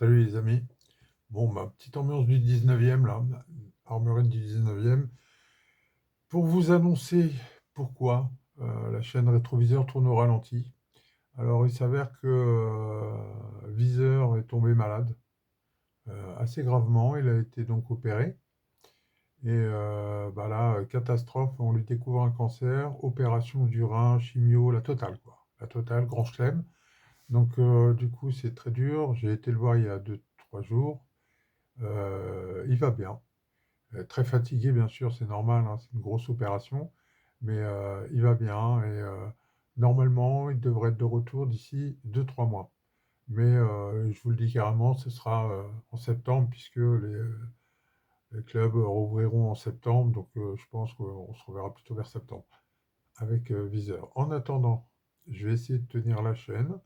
Salut les amis. Bon, ma petite ambiance du 19e, là, armurienne du 19e, pour vous annoncer pourquoi la chaîne rétroviseur tourne au ralenti. Alors, il s'avère que Viseur est tombé malade, assez gravement. Il a été donc opéré. Et bah là, catastrophe, on lui découvre un cancer, opération du rein, chimio, la totale, quoi. La totale, grand chelem. Donc, du coup, c'est très dur. J'ai été le voir il y a 2, 3 jours. Il va bien. Très fatigué, bien sûr, c'est normal, hein, c'est une grosse opération, mais il va bien et normalement, il devrait être de retour d'ici 2, 3 mois. Mais je vous le dis carrément, ce sera en septembre, puisque les clubs rouvriront en septembre, donc je pense qu'on se reverra plutôt vers septembre avec Viseur. En attendant, je vais essayer de tenir la chaîne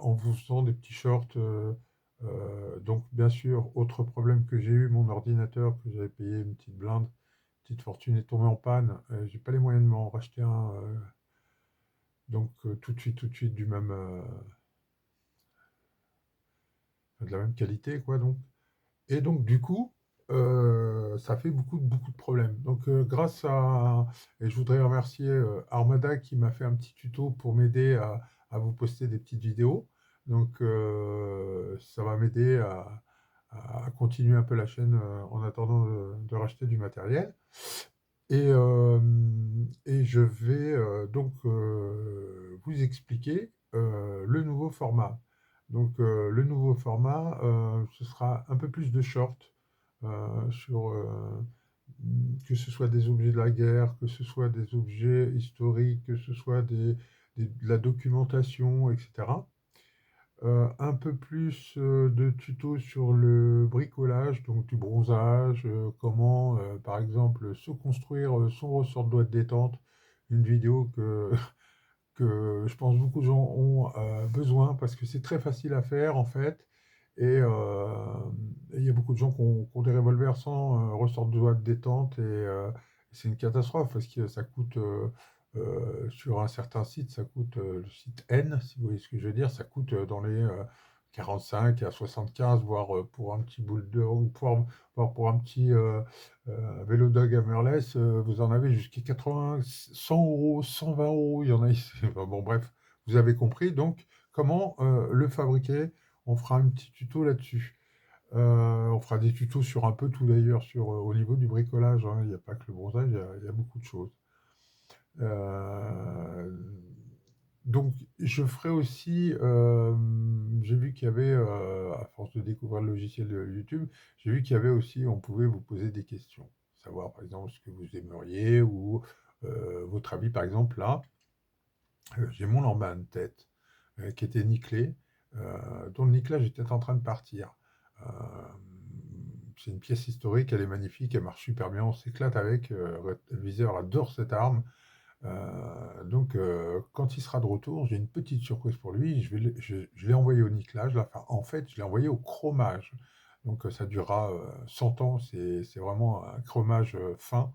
en vous faisant des petits shorts. Donc, bien sûr, autre problème que j'ai eu, mon ordinateur que j'avais payé une petite blinde, petite fortune est tombée en panne. J'ai pas les moyens de m'en racheter un. Donc, tout de suite, de la même qualité, quoi. Donc. Et donc, du coup, ça fait beaucoup de problèmes. Donc, et je voudrais remercier Armada qui m'a fait un petit tuto pour m'aider à vous poster des petites vidéos. Donc, ça va m'aider à continuer un peu la chaîne en attendant de racheter du matériel. Et, euh, et je vais donc vous expliquer le nouveau format. Donc, le nouveau format, ce sera un peu plus de short sur que ce soit des objets de la guerre, que ce soit des objets historiques, que ce soit de la documentation, etc. Un peu plus de tutos sur le bricolage, donc du bronzage, comment, par exemple, se construire son ressort de doigt de détente, une vidéo que je pense beaucoup de gens ont besoin parce que c'est très facile à faire en fait. Et il y a beaucoup de gens qui ont des revolvers sans ressort de doigt de détente et c'est une catastrophe parce que ça coûte, sur un certain site, ça coûte, le site N, si vous voyez ce que je veux dire, ça coûte dans les 45 à 75, voire pour un petit bulldog, voire pour un petit Vélodog Hammerless, vous en avez jusqu'à 80, 100 euros, 120 euros, il y en a ici. Enfin, bon, bref, vous avez compris. Donc, comment le fabriquer? On fera un petit tuto là-dessus. On fera des tutos sur un peu tout d'ailleurs, au niveau du bricolage, hein. Il n'y a pas que le bronzage, il y a beaucoup de choses. Euh, donc, je ferai aussi, j'ai vu qu'il y avait, à force de découvrir le logiciel de YouTube, j'ai vu qu'il y avait aussi, on pouvait vous poser des questions. Savoir, par exemple, ce que vous aimeriez ou votre avis, par exemple, là, j'ai mon lambin de tête qui était nickelé, dont le nickelage était en train de partir. Euh, c'est une pièce historique, elle est magnifique, elle marche super bien, on s'éclate avec. Viseur adore cette arme. Donc, quand il sera de retour, j'ai une petite surprise pour lui. Je l'ai envoyé au nickelage. Là. Enfin, en fait, je l'ai envoyé au chromage. Donc, ça durera 100 ans. C'est vraiment un chromage fin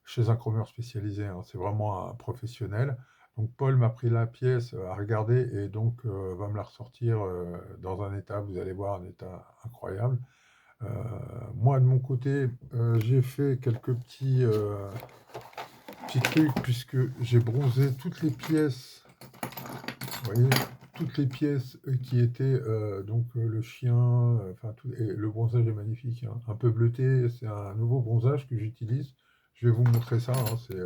chez un chromeur spécialisé, hein. C'est vraiment un professionnel. Donc, Paul m'a pris la pièce à regarder et donc va me la ressortir dans un état, vous allez voir, un état incroyable. Euh, Moi, de mon côté, j'ai fait quelques petits trucs puisque j'ai bronzé toutes les pièces, vous voyez, toutes les pièces qui étaient donc le chien, enfin et le bronzage est magnifique, hein, un peu bleuté, c'est un nouveau bronzage que j'utilise. Je vais vous montrer ça, hein, c'est,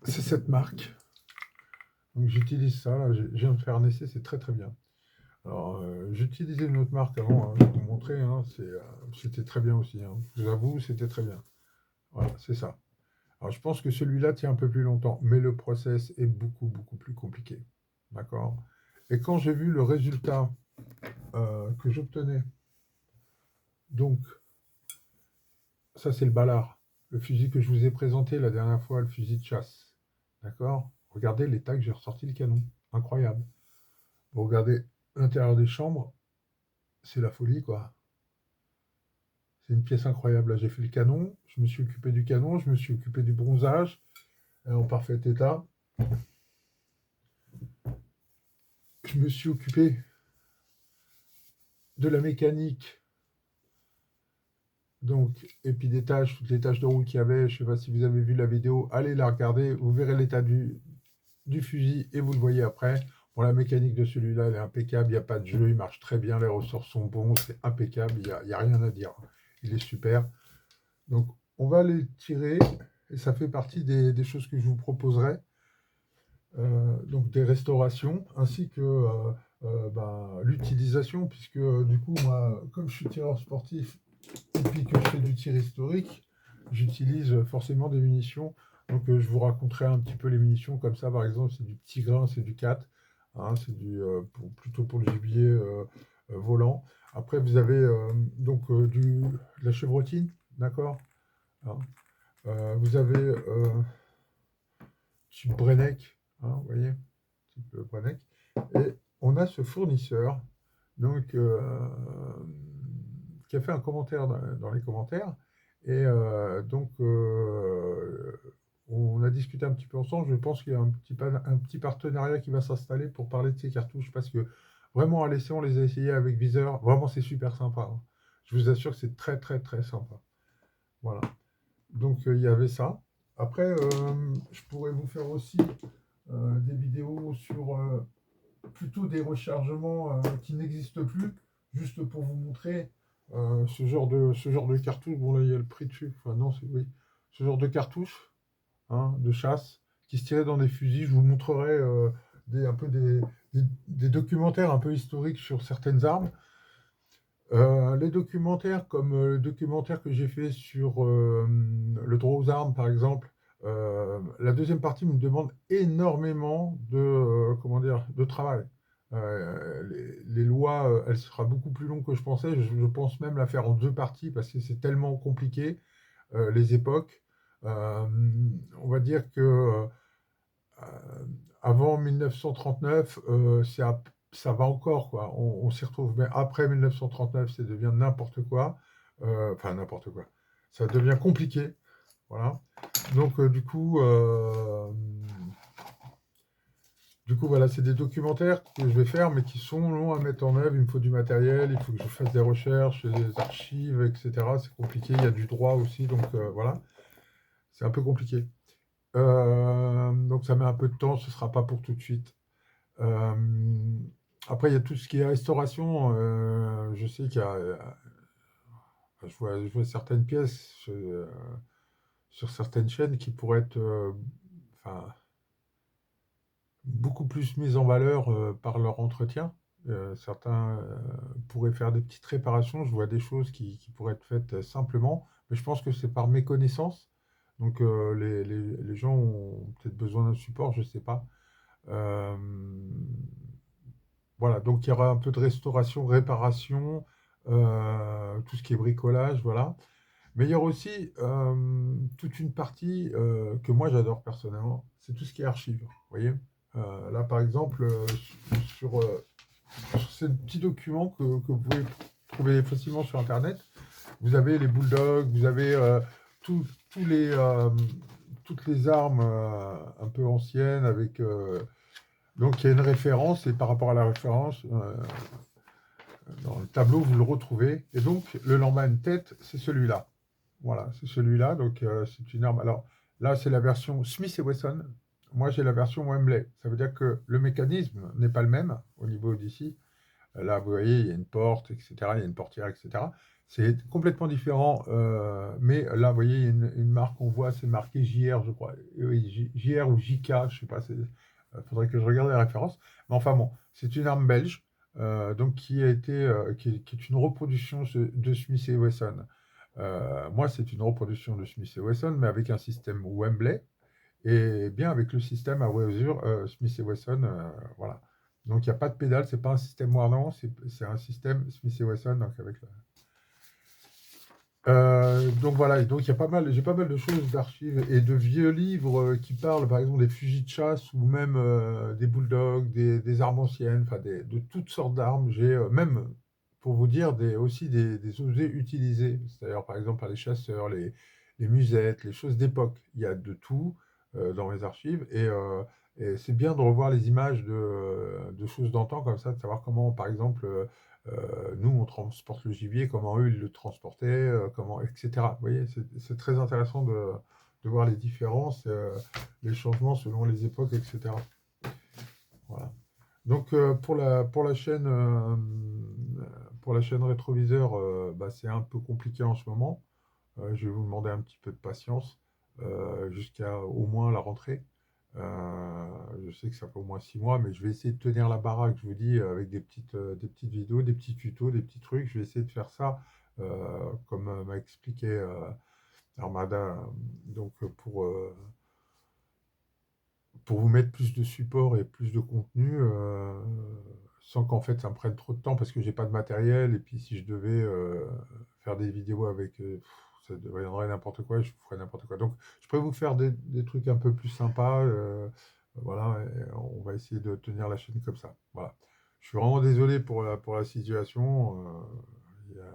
c'est cette marque. Donc j'utilise ça, là, je viens de faire un essai, c'est très très bien. Alors j'utilisais une autre marque avant, hein, je vais vous montrer, hein, c'était très bien aussi, hein. Je vous avoue, c'était très bien. Voilà, c'est ça. Alors, je pense que celui-là tient un peu plus longtemps, mais le process est beaucoup plus compliqué. D'accord? Et quand j'ai vu le résultat que j'obtenais, donc, ça c'est le Ballard, le fusil que je vous ai présenté la dernière fois, le fusil de chasse. D'accord? Regardez l'état que j'ai ressorti le canon. Incroyable. Vous regardez l'intérieur des chambres, c'est la folie, quoi. C'est une pièce incroyable. Là, j'ai fait le canon, je me suis occupé du canon, je me suis occupé du bronzage, en parfait état. je me suis occupé de la mécanique, donc, et puis des tâches, toutes les tâches de roue qu'il y avait. Je ne sais pas si vous avez vu la vidéo, allez la regarder, vous verrez l'état du fusil et vous le voyez après. Bon, la mécanique de celui-là, elle est impeccable, il n'y a pas de jeu, il marche très bien, les ressorts sont bons, c'est impeccable, il y a rien à dire. Il est super. Donc, on va les tirer, et ça fait partie des choses que je vous proposerai. Donc des restaurations, ainsi que l'utilisation, puisque du coup, moi, comme je suis tireur sportif, et puis que je fais du tir historique, j'utilise forcément des munitions. Donc je vous raconterai un petit peu les munitions, comme ça, par exemple, c'est du petit grain, c'est du 4, hein, c'est plutôt pour le gibier volant. Après, vous avez de la chevrotine, d'accord, hein. Vous avez type Brenneck, hein, vous voyez, type Brenneck. Et on a ce fournisseur donc, qui a fait un commentaire dans les commentaires. Et on a discuté un petit peu ensemble. Je pense qu'il y a un petit partenariat qui va s'installer pour parler de ces cartouches, parce que vraiment, à l'essai, on les a essayés avec viseur. Vraiment, c'est super sympa, hein. Je vous assure que c'est très, très, très sympa. Voilà. Donc, il y avait ça. Après, je pourrais vous faire aussi des vidéos sur plutôt des rechargements qui n'existent plus, juste pour vous montrer ce genre de cartouche. Bon, là, il y a le prix dessus. Enfin, non, c'est oui. Ce genre de cartouche, hein, de chasse qui se tirait dans des fusils. Je vous montrerai des documentaires un peu historiques sur certaines armes. Les documentaires, comme le documentaire que j'ai fait sur le droit aux armes, par exemple, la deuxième partie me demande énormément de travail. Les lois, elle sera beaucoup plus longue que je pensais. Je pense même la faire en deux parties parce que c'est tellement compliqué, les époques. Euh, on va dire que avant 1939, ça va encore, quoi. On s'y retrouve. Mais après 1939, ça devient n'importe quoi. Enfin, n'importe quoi. Ça devient compliqué. Voilà. Donc, voilà, c'est des documentaires que je vais faire, mais qui sont longs à mettre en œuvre. Il me faut du matériel, il faut que je fasse des recherches, des archives, etc. C'est compliqué. Il y a du droit aussi. Donc, voilà. C'est un peu compliqué. Donc, ça met un peu de temps. Ce ne sera pas pour tout de suite. Euh, Après, il y a tout ce qui est restauration. Je sais qu'il y a. Je vois certaines pièces sur certaines chaînes qui pourraient être enfin, beaucoup plus mises en valeur par leur entretien. Certains pourraient faire des petites réparations. Je vois des choses qui pourraient être faites simplement, mais je pense que c'est par méconnaissance. Donc, les gens ont peut-être besoin d'un support, je ne sais pas. Euh, Voilà, donc il y aura un peu de restauration, réparation, tout ce qui est bricolage, voilà. Mais il y aura aussi toute une partie que moi j'adore personnellement, c'est tout ce qui est archives. Vous voyez. Là, par exemple, sur, euh, sur ces petits documents que vous pouvez trouver facilement sur Internet, vous avez les bulldogs, vous avez tous tous toutes les armes un peu anciennes avec donc il y a une référence et par rapport à la référence, dans le tableau, vous le retrouvez. Et donc le Lambman tête, c'est celui-là. Voilà, c'est celui-là. Donc c'est une arme. Alors là, c'est la version Smith et Wesson. Moi, j'ai la version Wembley. Ça veut dire que le mécanisme n'est pas le même au niveau d'ici. Là, vous voyez, il y a une porte, etc. Il y a une portière, etc. C'est complètement différent. Mais là, vous voyez, il y a une marque qu'on voit, c'est marqué JR, je crois. Oui, JR ou JK, je ne sais pas. Il faudrait que je regarde les références. Mais enfin bon, c'est une arme belge, donc qui est une reproduction de Smith et Wesson. Moi, c'est une reproduction de Smith et Wesson, mais avec un système Wembley et bien avec le système à Wesur, Smith et Wesson, voilà. Donc il n'y a pas de pédale, c'est pas un système Warner, c'est un système Smith et Wesson, donc avec donc voilà, et donc il y a j'ai pas mal de choses d'archives et de vieux livres qui parlent par exemple des fusils de chasse ou même des bulldogs, des armes anciennes, enfin de toutes sortes d'armes. J'ai même, pour vous dire, aussi des objets utilisés, c'est-à-dire par exemple par les chasseurs, les musettes, les choses d'époque. Il y a de tout dans mes archives et Et c'est bien de revoir les images de choses d'antan comme ça, de savoir comment, par exemple, nous, on transporte le gibier, comment eux, ils le transportaient, comment, etc. Vous voyez, c'est très intéressant de voir les différences, les changements selon les époques, etc. Voilà. Donc, pour la chaîne rétroviseur, bah, c'est un peu compliqué en ce moment. Je vais vous demander un petit peu de patience jusqu'à au moins la rentrée. Je sais que ça fait au moins 6 mois, mais je vais essayer de tenir la baraque, je vous dis, avec des petites vidéos, des petits tutos, des petits trucs. Je vais essayer de faire ça, comme m'a expliqué Armada, donc pour vous mettre plus de support et plus de contenu, sans qu'en fait ça me prenne trop de temps parce que j'ai pas de matériel. Et puis si je devais faire des vidéos avec, ça deviendrait n'importe quoi, je vous ferais n'importe quoi. Donc je pourrais vous faire des trucs un peu plus sympas. Voilà, et on va essayer de tenir la chaîne comme ça. Voilà. Je suis vraiment désolé pour la situation. Il y a,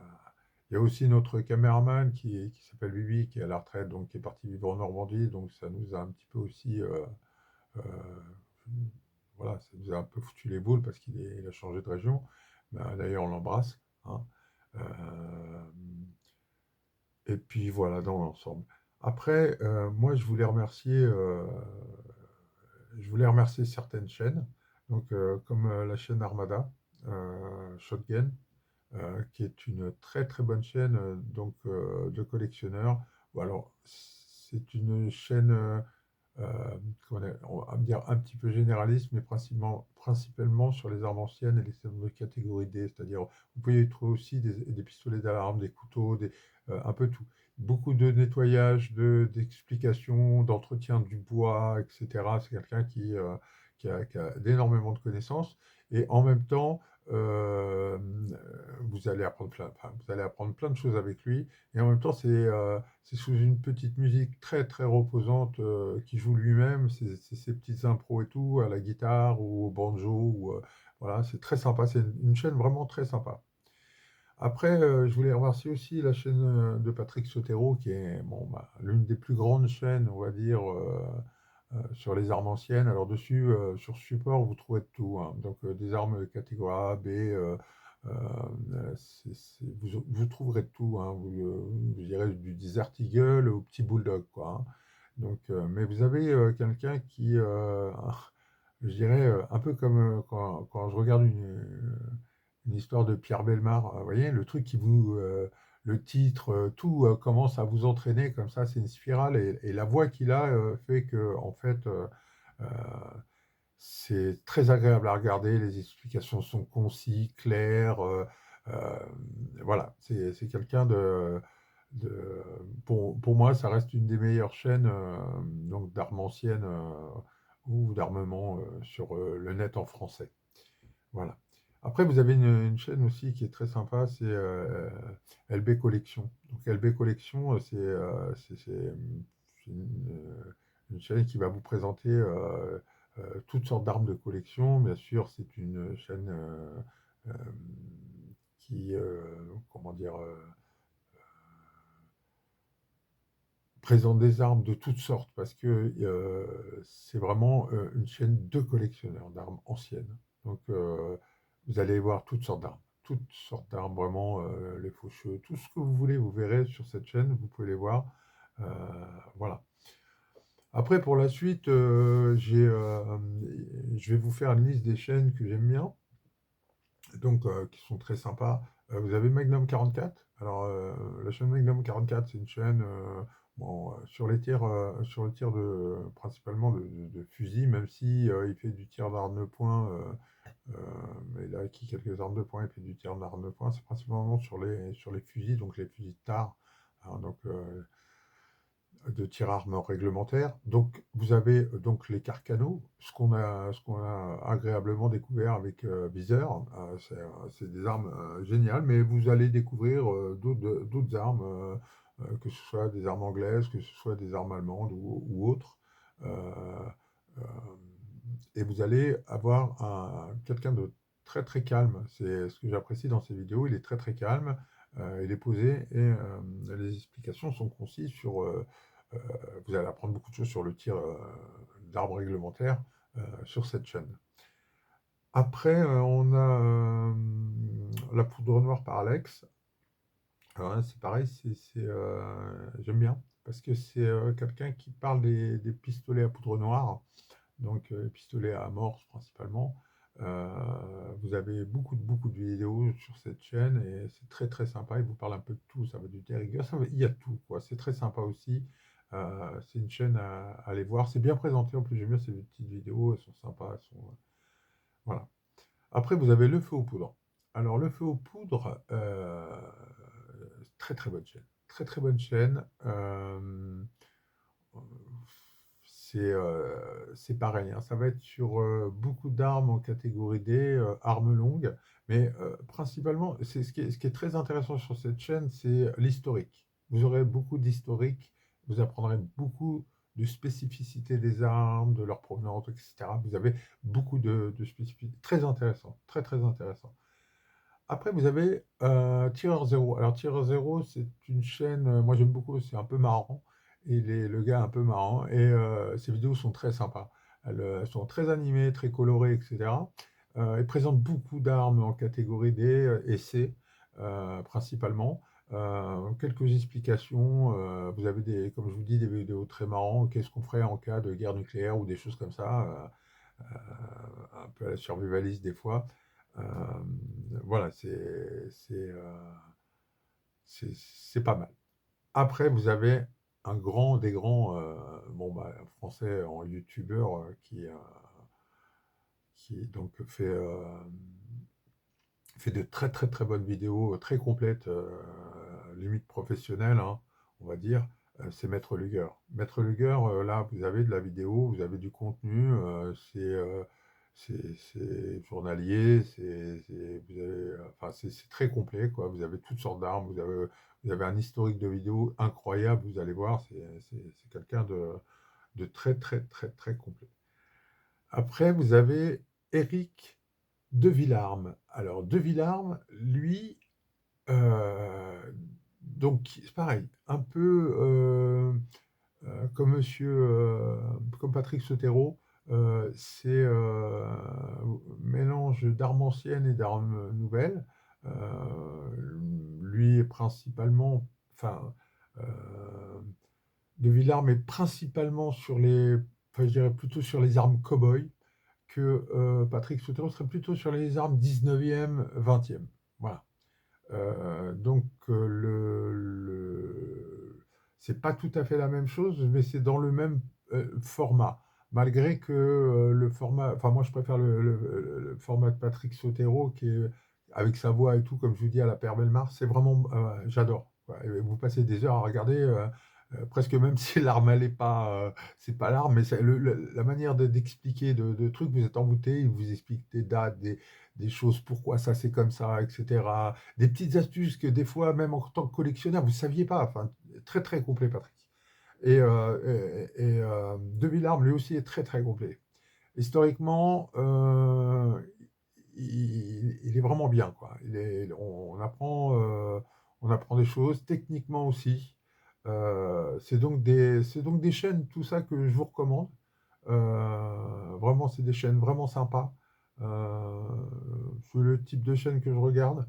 il y a aussi notre caméraman qui s'appelle Bibi, qui est à la retraite, donc qui est parti vivre en Normandie. Donc ça nous a un petit peu aussi euh, voilà, ça nous a un peu foutu les boules parce il a changé de région. Ben, d'ailleurs, on l'embrasse, hein. Euh, et puis voilà, dans l'ensemble. Après, moi, je voulais remercier certaines chaînes, donc comme la chaîne Armada, Shotgun, qui est une très très bonne chaîne donc de collectionneurs. Ou alors, c'est une chaîne on va dire un petit peu généraliste, mais principalement sur les armes anciennes et les armes de catégorie D. C'est-à-dire, vous pouvez y trouver aussi des pistolets d'alarme, des couteaux, un peu tout. Beaucoup de nettoyage, d'explications, d'entretien du bois, etc. C'est quelqu'un qui a d'énormément de connaissances. Et en même temps, euh, vous allez apprendre plein de choses avec lui. Et en même temps, c'est sous une petite musique très très reposante qui joue lui-même, c'est ses petites impros et tout, à la guitare ou au banjo. Voilà, c'est très sympa, c'est une chaîne vraiment très sympa. Après, je voulais remercier aussi la chaîne de Patrick Sotero, qui est bon, bah, l'une des plus grandes chaînes, on va dire, sur les armes anciennes. Alors dessus, sur support, vous trouverez de tout, hein. Donc des armes catégorie A, B, vous trouverez de tout, hein. Vous irez du Desert Eagle au petit Bulldog, quoi, hein. Donc, mais vous avez quelqu'un qui, je dirais, un peu comme quand je regarde une histoire de Pierre Bellemare, vous voyez, le truc le titre, tout commence à vous entraîner comme ça, c'est une spirale, et la voix qu'il a fait que, en fait, euh, c'est très agréable à regarder, les explications sont concis, claires, euh, voilà, c'est quelqu'un de- pour moi, ça reste une des meilleures chaînes donc d'armes anciennes ou d'armement sur le net en français. Voilà. Après, vous avez une chaîne aussi qui est très sympa, c'est LB Collection. Donc LB Collection, c'est une chaîne qui va vous présenter toutes sortes d'armes de collection. Bien sûr, c'est une chaîne euh, qui, comment dire, présente des armes de toutes sortes parce que c'est vraiment une chaîne de collectionneurs d'armes anciennes. Donc, vous allez voir toutes sortes d'armes, vraiment, les faucheux, tout ce que vous voulez, vous verrez sur cette chaîne, vous pouvez les voir. Euh, voilà. Après, pour la suite, je vais vous faire une liste des chaînes que j'aime bien, donc qui sont très sympas. Vous avez Magnum 44. Alors, la chaîne Magnum 44, c'est une chaîne bon, sur le tir principalement de fusil, même si il fait du tir d'arme de poing. Mais il a acquis quelques armes de poing, il fait du tir d'arme de poing. C'est principalement sur les fusils, donc les fusils de tar, hein, donc de tir à arme réglementaire. Donc, vous avez donc les carcanos, ce qu'on a agréablement découvert avec Viseur. C'est des armes géniales, mais vous allez découvrir d'autres armes, que ce soit des armes anglaises, que ce soit des armes allemandes ou autres. Euh, euh, et vous allez avoir quelqu'un de très très calme. C'est ce que j'apprécie dans ces vidéos. Il est très très calme, il est posé, et les explications sont concises sur. Euh, vous allez apprendre beaucoup de choses sur le tir d'armes réglementaires, sur cette chaîne. Après, on a La Poudre Noire par Alex. Alors là, c'est pareil, j'aime bien, parce que c'est quelqu'un qui parle des pistolets à poudre noire, donc pistolets à amorce principalement. Vous avez beaucoup de vidéos sur cette chaîne et c'est très très sympa. Il vous parle un peu de tout, ça va du dérigueur, il y a tout, quoi. C'est très sympa aussi. C'est une chaîne à aller voir. C'est bien présenté en plus, j'aime bien ces petites vidéos, elles sont sympas. Voilà. Après, vous avez Le Feu aux Poudres. Alors, Le Feu aux Poudres, très très bonne chaîne. Très très bonne chaîne. C'est pareil, hein, ça va être sur beaucoup d'armes en catégorie D, armes longues, mais principalement, ce qui est très intéressant sur cette chaîne, c'est l'historique. Vous aurez beaucoup d'historique, vous apprendrez beaucoup de spécificités des armes, de leur provenance, etc. Vous avez beaucoup de spécificités, très intéressant, très très intéressant. Après, vous avez Tireur Zéro. Alors, Tireur Zéro, c'est une chaîne, moi j'aime beaucoup, c'est un peu marrant. Le gars est un peu marrant. Et ses vidéos sont très sympas. Elles sont très animées, très colorées, etc. Il présente beaucoup d'armes en catégorie D et C, principalement. Quelques explications. Vous avez comme je vous dis, des vidéos très marrantes. Qu'est-ce qu'on ferait en cas de guerre nucléaire ou des choses comme ça, un peu à la survivaliste des fois. Euh, voilà, c'est pas mal. Après, vous avez des grands, bon, bah, français en youtubeur qui donc fait de très très très bonnes vidéos, très complètes, limite professionnelles, hein, on va dire. C'est Maître Luger. Maître Luger, là, vous avez de la vidéo, vous avez du contenu, c'est journalier, enfin, c'est très complet, quoi. Vous avez toutes sortes d'armes, vous avez un historique de vidéos incroyable, vous allez voir, c'est quelqu'un de très très très très complet. Après, vous avez Eric De Villarme. Alors, De Villarme, lui, euh, donc c'est pareil, un peu comme comme Patrick Sotero, c'est mélange d'armes anciennes et d'armes nouvelles. Lui est principalement, enfin, euh, De Villarme est principalement enfin, je dirais plutôt sur les armes cow-boy que Patrick Sotero serait plutôt sur les armes 19e, 20e. Voilà. Donc, c'est pas tout à fait la même chose, mais c'est dans le même format. Malgré que le format, enfin, moi je préfère le format de Patrick Sotero qui est avec sa voix et tout, comme je vous dis, à la Père Bellemare, c'est vraiment, j'adore, quoi. Et vous passez des heures à regarder, presque même si l'arme, elle est pas, c'est pas l'arme, mais la manière d'expliquer de trucs, vous êtes envoûté, il vous explique des dates, des choses, pourquoi ça c'est comme ça, etc. Des petites astuces que des fois, même en tant que collectionneur, vous ne saviez pas. Enfin, très très complet, Patrick. De Villarme, lui aussi, est très très complet. Historiquement, il est vraiment bien, quoi. On apprend des choses, techniquement aussi. C'est donc des chaînes, tout ça, que je vous recommande. Vraiment, c'est des chaînes vraiment sympas. Euh, c'est le type de chaîne que je regarde.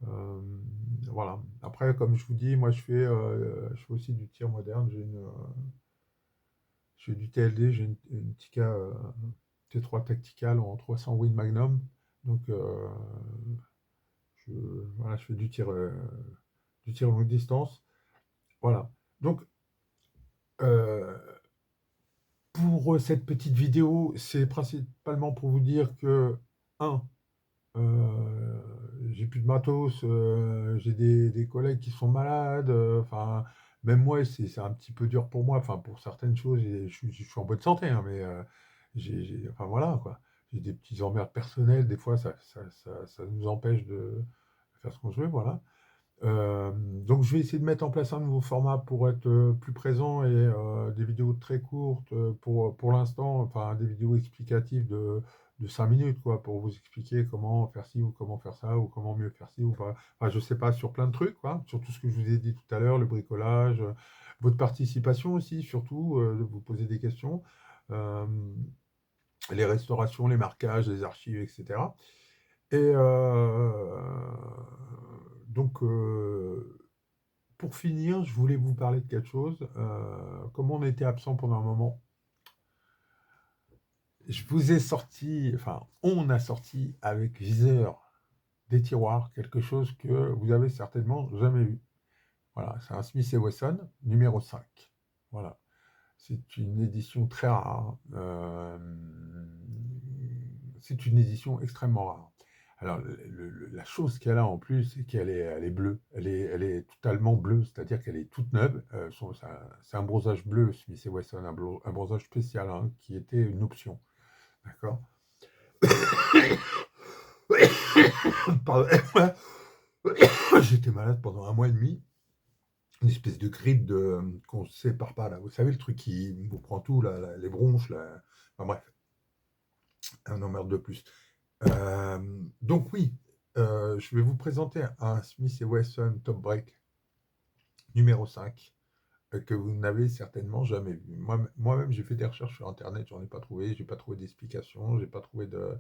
Euh, voilà. Après, comme je vous dis, moi, je fais aussi du tir moderne. Je fais du TLD, j'ai une Tikka T3 Tactical en 300 Win Magnum. Donc, je, voilà, je fais du tir longue distance. Voilà. Donc, euh, pour cette petite vidéo, c'est principalement pour vous dire que, un, j'ai plus de matos, j'ai des collègues qui sont malades, enfin, même moi, c'est un petit peu dur pour moi, enfin, pour certaines choses, je suis en bonne santé, hein, mais enfin, voilà, quoi. J'ai des petits emmerdes personnels, des fois, ça nous empêche de faire ce qu'on veut, voilà. Donc, je vais essayer de mettre en place un nouveau format pour être plus présent et des vidéos très courtes pour l'instant, enfin des vidéos explicatives de 5 minutes, quoi, pour vous expliquer comment faire ci ou comment faire ça ou comment mieux faire ci ou pas. Enfin, je sais pas, sur plein de trucs, quoi, sur tout ce que je vous ai dit tout à l'heure, le bricolage, votre participation aussi, surtout, de vous poser des questions. Euh, les restaurations, les marquages, les archives, etc. Et donc, pour finir, je voulais vous parler de quelque chose. Comme on était absent pendant un moment, je vous ai sorti, enfin, on a sorti avec viseur des tiroirs quelque chose que vous avez certainement jamais vu. Voilà, c'est un Smith Wesson numéro 5. Voilà. C'est une édition très rare. C'est une édition extrêmement rare. Alors, la chose qu'elle a en plus, c'est elle est bleue. Elle est totalement bleue, c'est-à-dire qu'elle est toute neuve. C'est un bronzage bleu, Smith Wesson, un bronzage spécial, hein, qui était une option. D'accord. Pardon. J'étais malade pendant un mois et demi. Une espèce de grippe qu'on ne sépare pas, là. Vous savez, le truc qui vous prend tout, là, les bronches, là. Enfin, bref, un emmerde de plus. Donc oui, je vais vous présenter un Smith Wesson Top Break numéro 5 que vous n'avez certainement jamais vu. Moi-même, j'ai fait des recherches sur Internet, j'en ai pas trouvé, j'ai pas trouvé d'explication, j'ai pas trouvé de,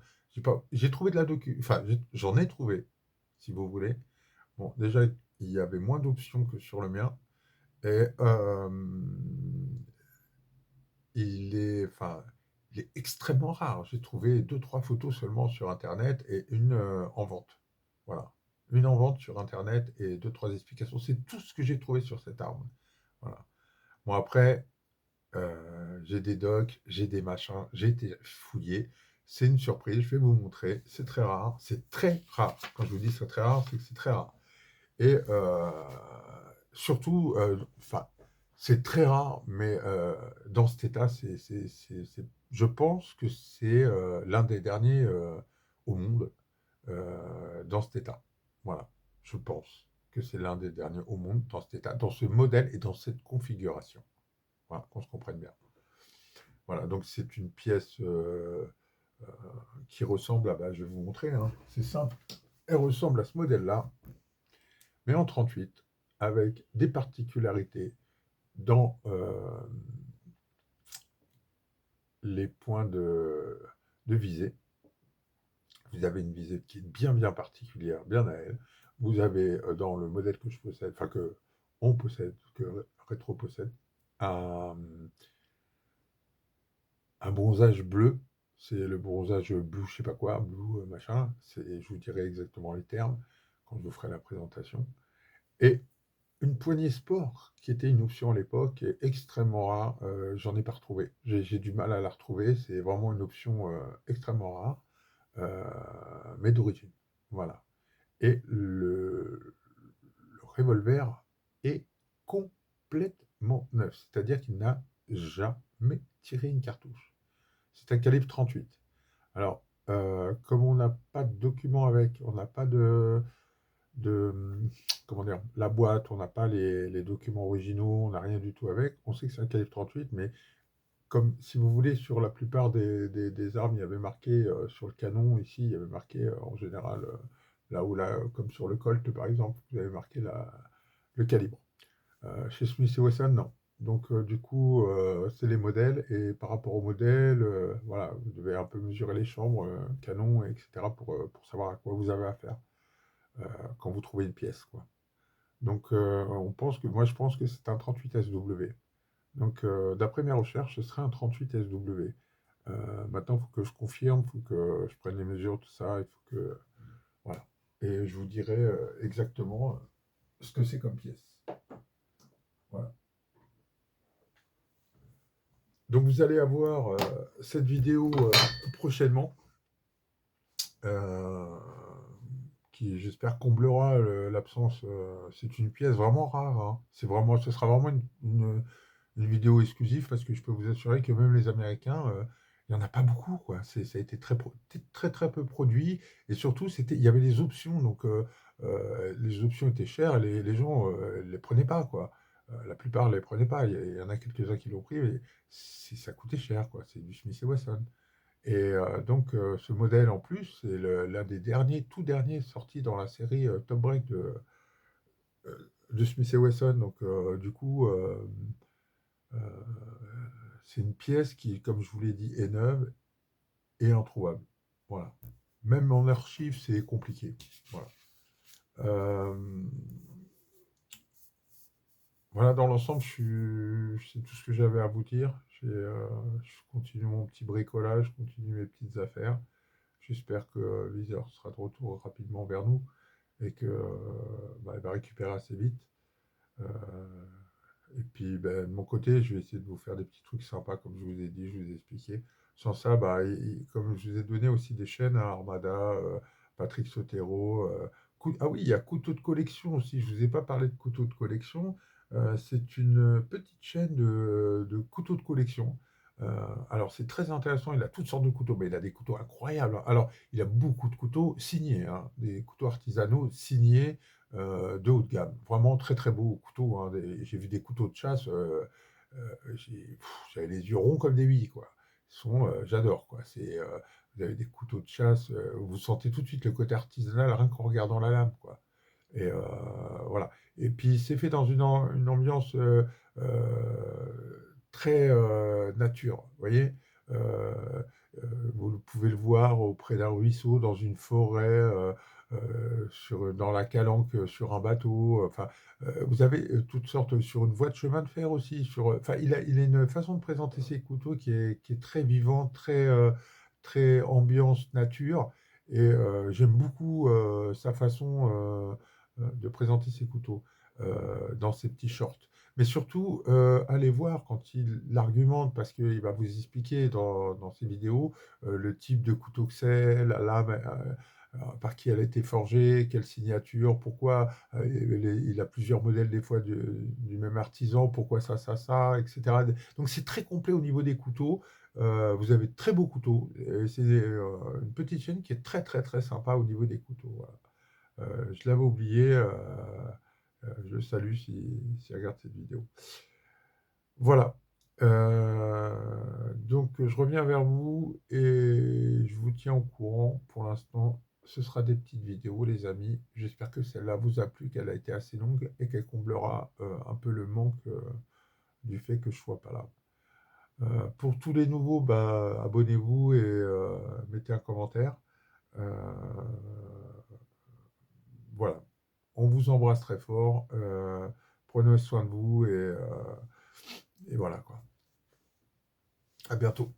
j'ai trouvé de la docu, enfin, j'en ai trouvé, si vous voulez. Bon, déjà, il y avait moins d'options que sur le mien, et enfin, il est extrêmement rare. J'ai trouvé deux, trois photos seulement sur Internet et une en vente. Voilà. Une en vente sur Internet et deux, trois explications. C'est tout ce que j'ai trouvé sur cette arme. Voilà. Bon, après, j'ai des docs, j'ai des machins, j'ai été fouillé. C'est une surprise, je vais vous montrer. C'est très rare. C'est très rare. Quand je vous dis c'est très rare, c'est que c'est très rare. Et surtout, enfin, c'est très rare, mais dans cet état, je pense que c'est l'un des derniers au monde dans cet état. Voilà, je pense que c'est l'un des derniers au monde dans cet état, dans ce modèle et dans cette configuration. Voilà, qu'on se comprenne bien. Voilà, donc c'est une pièce euh, qui ressemble à, bah, je vais vous montrer, hein, c'est simple, elle ressemble à ce modèle-là, mais en 38, avec des particularités dans les points de visée. Vous avez une visée qui est bien, bien particulière, bien à elle. Vous avez dans le modèle que je possède, enfin que on possède, que Retro possède, un, un bronzage bleu. C'est le bronzage blue, je sais pas quoi, blue machin. Je vous dirai exactement les termes quand je vous ferai la présentation. Et une poignée sport, qui était une option à l'époque, est extrêmement rare. J'en ai pas retrouvé. J'ai du mal à la retrouver. C'est vraiment une option extrêmement rare, mais d'origine. Voilà. Et le revolver est complètement neuf. C'est-à-dire qu'il n'a jamais tiré une cartouche. C'est un calibre 38. Alors, comme on n'a pas de document avec, on n'a pas de, comment dire, la boîte, on n'a pas les documents originaux, on n'a rien du tout avec. On sait que c'est un calibre 38, mais comme si vous voulez, sur la plupart des armes, il y avait marqué sur le canon, ici, il y avait marqué en général, là, comme sur le Colt par exemple, vous avez marqué le calibre. Chez Smith Wesson, non. Donc, du coup, c'est les modèles, et par rapport aux modèles, voilà, vous devez un peu mesurer les chambres, canon, etc., pour savoir à quoi vous avez affaire quand vous trouvez une pièce, quoi. Donc, moi, je pense que c'est un 38 SW. Donc, d'après mes recherches, ce serait un 38 SW. Maintenant, il faut que je confirme, il faut que je prenne les mesures, tout ça, il faut que. Voilà. Et je vous dirai exactement ce que c'est comme pièce. Voilà. Donc, vous allez avoir cette vidéo prochainement, euh, qui, j'espère, comblera l'absence. C'est une pièce vraiment rare, hein. Ce sera vraiment une vidéo exclusive, parce que je peux vous assurer que même les Américains, il n'y en a pas beaucoup, quoi. Ça a été très, très peu produit. Et surtout, il y avait les options. Donc, les options étaient chères et les gens ne les prenaient pas, quoi. La plupart ne les prenaient pas. Il y en a quelques-uns qui l'ont pris, mais ça coûtait cher, quoi. C'est du Smith Wesson. Et donc, ce modèle, en plus, c'est l'un des derniers, tout derniers sortis dans la série Top Break de Smith Wesson. Donc, du coup, euh, c'est une pièce qui, comme je vous l'ai dit, est neuve, et introuvable. Voilà. Même en archive, c'est compliqué. Voilà. Voilà, dans l'ensemble, c'est tout ce que j'avais à vous dire. Je continue mon petit bricolage, je continue mes petites affaires. J'espère que Viseur sera de retour rapidement vers nous et que bah, il va récupérer assez vite. Euh, et puis, ben, de mon côté, je vais essayer de vous faire des petits trucs sympas, comme je vous ai dit, je vous ai expliqué. Sans ça, bah, comme je vous ai donné aussi des chaînes à Armada, Patrick Sotero. Ah oui, il y a Couteau de collection aussi. Je ne vous ai pas parlé de couteau de collection. C'est une petite chaîne de couteaux de collection. Alors, c'est très intéressant. Il a toutes sortes de couteaux. Mais il a des couteaux incroyables. Alors, il a beaucoup de couteaux signés, hein, des couteaux artisanaux signés de haut de gamme. Vraiment très très beaux couteaux, hein. J'ai vu des couteaux de chasse, j'avais les yeux ronds comme des billes, quoi. J'adore, quoi. Vous avez des couteaux de chasse, vous sentez tout de suite le côté artisanal rien qu'en regardant la lame, quoi. Et voilà. Et puis c'est fait dans une ambiance très nature, vous voyez. Euh, Vous pouvez le voir auprès d'un ruisseau, dans une forêt, dans la calanque, sur un bateau. Enfin, vous avez toutes sortes sur une voie de chemin de fer aussi. Enfin, il a une façon de présenter ses couteaux qui est très vivante, très ambiance nature. Et j'aime beaucoup sa façon de présenter ses couteaux dans ses petits shorts. Mais surtout, allez voir quand il argumente, parce qu'il va vous expliquer dans ses vidéos le type de couteau que c'est, la lame, par qui elle a été forgée, quelle signature, pourquoi il a plusieurs modèles des fois du même artisan, pourquoi ça, etc. Donc c'est très complet au niveau des couteaux. Vous avez de très beaux couteaux. Et c'est une petite chaîne qui est très très très sympa au niveau des couteaux. Voilà. Je l'avais oublié. Je le salue s'il regarde cette vidéo. Voilà. Donc, je reviens vers vous et je vous tiens au courant. Pour l'instant, ce sera des petites vidéos, les amis. J'espère que celle-là vous a plu, qu'elle a été assez longue et qu'elle comblera un peu le manque du fait que je ne sois pas là. Pour tous les nouveaux, bah, abonnez-vous et mettez un commentaire. Euh, voilà. On vous embrasse très fort. Prenez soin de vous et voilà quoi. À bientôt.